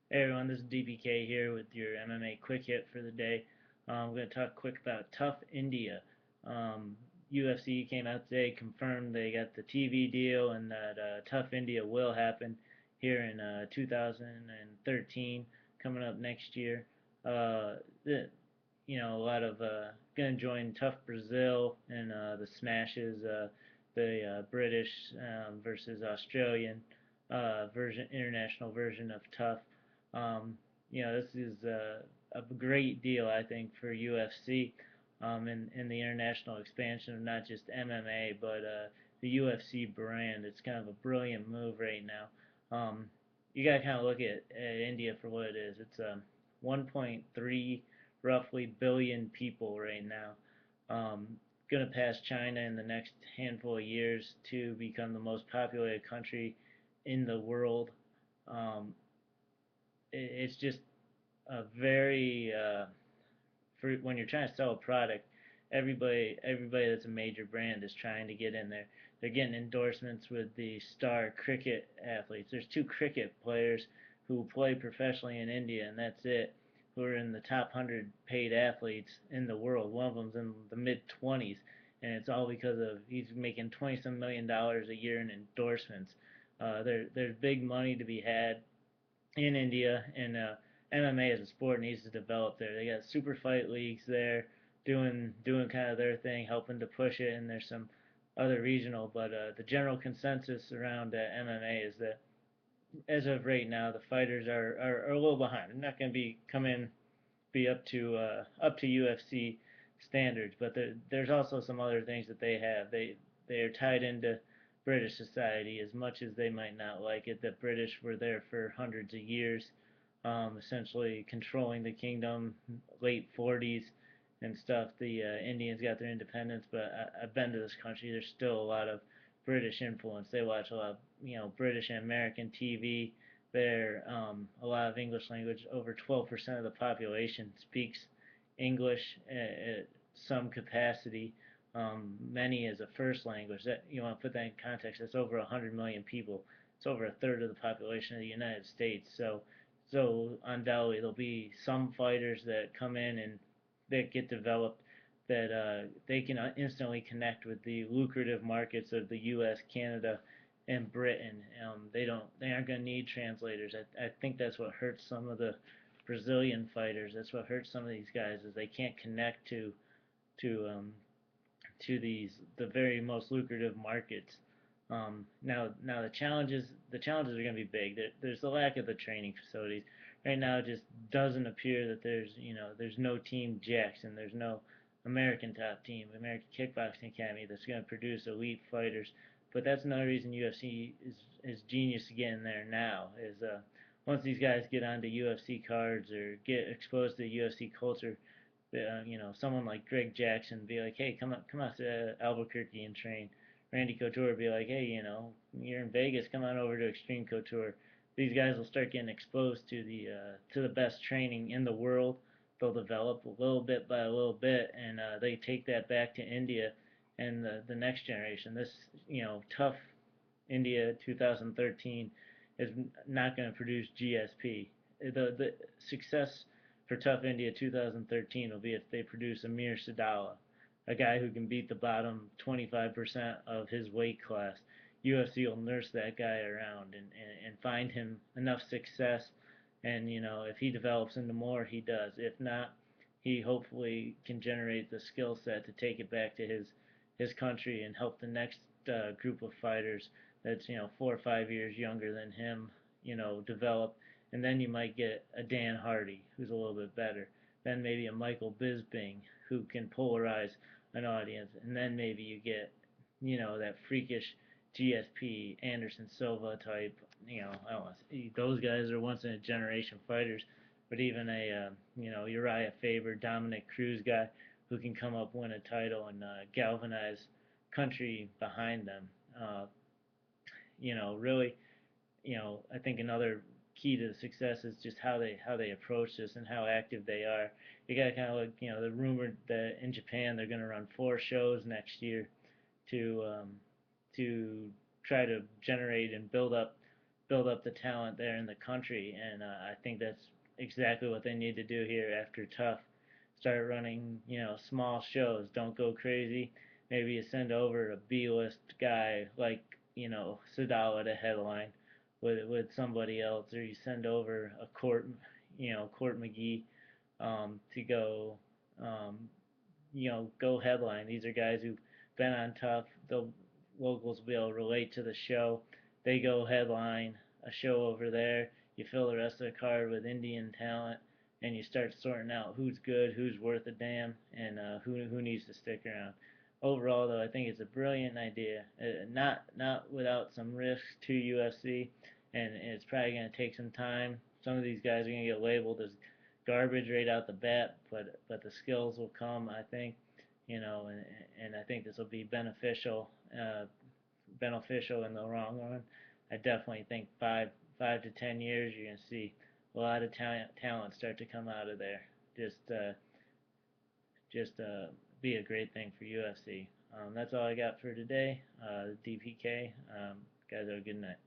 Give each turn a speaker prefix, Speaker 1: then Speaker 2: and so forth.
Speaker 1: Hey everyone, this is DPK here with your MMA quick hit for the day. I'm going to talk quick about TUF India. UFC came out today, confirmed they got the TV deal, and that TUF India will happen here in 2013, coming up next year. The, a lot of going to join TUF Brazil and the Smashes, the British versus Australian international version of TUF. Um, this is a great deal, I think, for UFC in the international expansion of not just MMA, but the UFC brand. It's kind of a brilliant move right now. You got to kind of look at India for what it is. It's 1.3 roughly billion people right now. Um, going to pass China in the next handful of years to become the most populated country in the world. Um, it's just a very for when you're trying to sell a product, everybody that's a major brand is trying to get in there. They're getting endorsements with the star cricket athletes. There's two cricket players who play professionally in India, and that's it. Who are in the top 100 paid athletes in the world. One of them's in the mid 20s, and it's all because of he's making 20 some $1 million a year in endorsements. There's big money to be had in India, and MMA as a sport needs to develop there. They got super fight leagues there, doing kind of their thing, helping to push it, and there's some other regional. But the general consensus around MMA is that as of right now, the fighters are a little behind. They're not going to be up to UFC standards, but there's also some other things that they have. They are tied into British society as much as they might not like it. The British were there for hundreds of years, essentially controlling the kingdom, late 40s and stuff. The Indians got their independence, but I've been to this country. There's still a lot of British influence. They watch a lot of British and American TV there. A lot of English language. Over 12% of the population speaks English at some capacity. Many as a first language. That you want to put that in context. That's over 100 million people. It's over a third of the population of the United States. So undoubtedly there'll be some fighters that come in and that get developed that they can instantly connect with the lucrative markets of the U.S., Canada, and Britain. They aren't going to need translators. I think that's what hurts some of the Brazilian fighters. That's what hurts some of these guys is they can't connect to um, to the very most lucrative markets. Now the challenges are going to be big. There's the lack of the training facilities. Right now, it just doesn't appear that there's no Team Jackson. There's no American top team, American Kickboxing Academy that's going to produce elite fighters. But that's another reason UFC is genius to get in there now. Is once these guys get onto UFC cards or get exposed to the UFC culture, someone like Greg Jackson be like, hey, come out to Albuquerque and train. Randy Couture be like, hey, you're in Vegas, come on over to Extreme Couture. These guys will start getting exposed to the best training in the world. They'll develop a little bit by a little bit, and they take that back to India and the next generation. This, tough India 2013 is not going to produce GSP. The success for Tough India 2013 will be if they produce Amir Sadala, a guy who can beat the bottom 25% of his weight class. UFC will nurse that guy around and find him enough success. And, if he develops into more, he does. If not, he hopefully can generate the skill set to take it back to his country and help the next group of fighters that's 4 or 5 years younger than him, develop, and then you might get a Dan Hardy who's a little bit better, then maybe a Michael Bisping who can polarize an audience, and then maybe you get that freakish GSP Anderson Silva type. I don't know, those guys are once in a generation fighters, but even a Uriah Faber, Dominic Cruz guy who can come up, win a title, and galvanize country behind them. Really, I think another key to the success is just how they approach this and how active they are. You got to kind of look, the rumored that in Japan they're going to run 4 shows next year to to try to generate and build up build up the talent there in the country, and I think that's exactly what they need to do here after TUF. Start running, small shows. Don't go crazy. Maybe you send over a B-list guy like, Sadala to headline with somebody else, or you send over a Court McGee to um, go headline. These are guys who've been on TUF. The locals will be able to relate to the show. They go headline a show over there. You fill the rest of the card with Indian talent, and you start sorting out who's good, who's worth a damn, and who needs to stick around. Overall, though, I think it's a brilliant idea. Not without some risks to UFC, and it's probably going to take some time. Some of these guys are going to get labeled as garbage right out the bat, but the skills will come, I think, and I think this will be beneficial in the long run. I definitely think 5 to 10 years you're gonna see a lot of talent start to come out of there. Just be a great thing for UFC. That's all I got for today. DPK. Guys, have a good night.